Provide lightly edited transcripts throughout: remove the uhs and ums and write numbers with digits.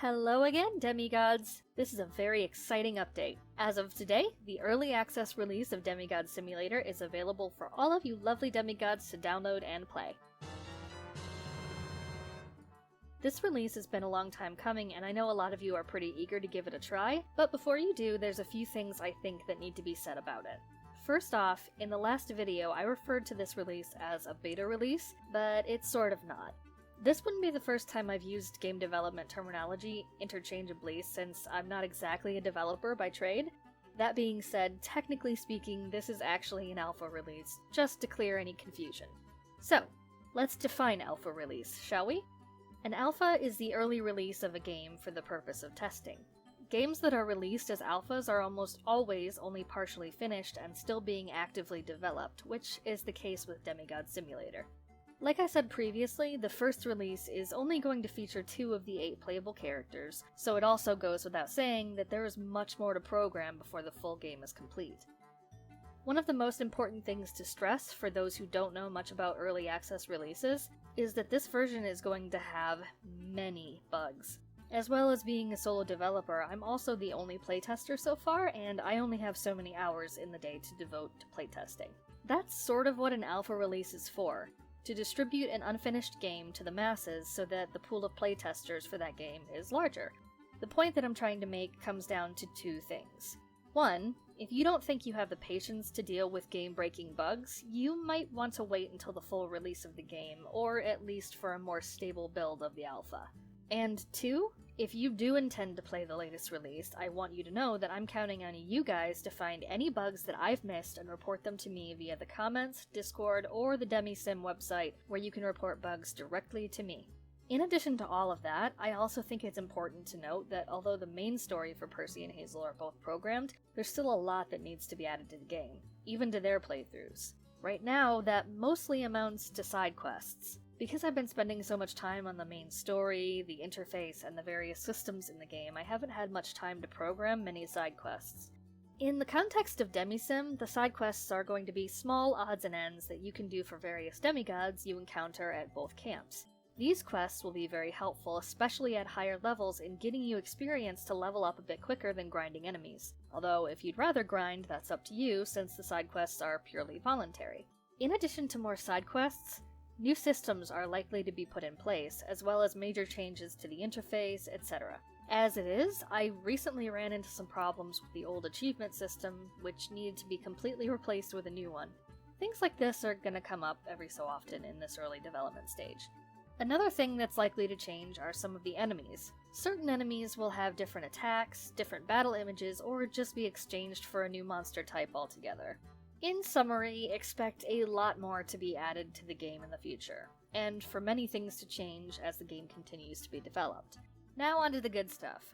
Hello again, demigods! This is a very exciting update. As of today, the early access release of Demigod Simulator is available for all of you lovely demigods to download and play. This release has been a long time coming, and I know a lot of you are pretty eager to give it a try, but before you do, there's a few things I think that need to be said about it. First off, in the last video I referred to this release as a beta release, but it's sort of not. This wouldn't be the first time I've used game development terminology interchangeably, since I'm not exactly a developer by trade. That being said, technically speaking, this is actually an alpha release, just to clear any confusion. So, let's define alpha release, shall we? An alpha is the early release of a game for the purpose of testing. Games that are released as alphas are almost always only partially finished and still being actively developed, which is the case with Demigod Simulator. Like I said previously, the first release is only going to feature 2 of the 8 playable characters, so it also goes without saying that there is much more to program before the full game is complete. One of the most important things to stress for those who don't know much about early access releases is that this version is going to have many bugs. As well as being a solo developer, I'm also the only playtester so far, and I only have so many hours in the day to devote to playtesting. That's sort of what an alpha release is for. To distribute an unfinished game to the masses so that the pool of playtesters for that game is larger. The point that I'm trying to make comes down to 2 things. 1, if you don't think you have the patience to deal with game-breaking bugs, you might want to wait until the full release of the game, or at least for a more stable build of the alpha. And 2, if you do intend to play the latest release, I want you to know that I'm counting on you guys to find any bugs that I've missed and report them to me via the comments, Discord, or the DemiSim website, where you can report bugs directly to me. In addition to all of that, I also think it's important to note that although the main story for Percy and Hazel are both programmed, there's still a lot that needs to be added to the game, even to their playthroughs. Right now, that mostly amounts to side quests. Because I've been spending so much time on the main story, the interface, and the various systems in the game, I haven't had much time to program many side quests. In the context of DemiSim, the side quests are going to be small odds and ends that you can do for various demigods you encounter at both camps. These quests will be very helpful, especially at higher levels, in getting you experience to level up a bit quicker than grinding enemies. Although, if you'd rather grind, that's up to you, since the side quests are purely voluntary. In addition to more side quests, new systems are likely to be put in place, as well as major changes to the interface, etc. As it is, I recently ran into some problems with the old achievement system, which needed to be completely replaced with a new one. Things like this are going to come up every so often in this early development stage. Another thing that's likely to change are some of the enemies. Certain enemies will have different attacks, different battle images, or just be exchanged for a new monster type altogether. In summary, expect a lot more to be added to the game in the future, and for many things to change as the game continues to be developed. Now onto the good stuff.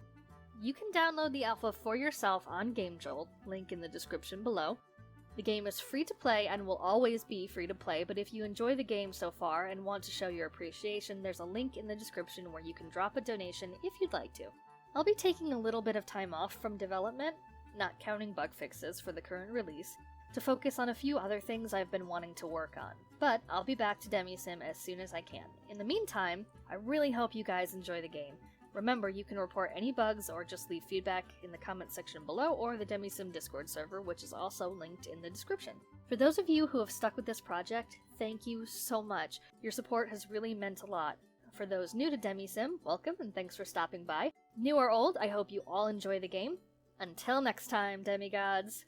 You can download the alpha for yourself on GameJolt, link in the description below. The game is free to play and will always be free to play, but if you enjoy the game so far and want to show your appreciation, there's a link in the description where you can drop a donation if you'd like to. I'll be taking a little bit of time off from development, not counting bug fixes for the current release, to focus on a few other things I've been wanting to work on, but I'll be back to DemiSim as soon as I can. In the meantime, I really hope you guys enjoy the game. Remember, you can report any bugs or just leave feedback in the comment section below or the DemiSim Discord server, which is also linked in the description. For those of you who have stuck with this project, thank you so much. Your support has really meant a lot. For those new to DemiSim, welcome and thanks for stopping by. New or old, I hope you all enjoy the game. Until next time, demigods!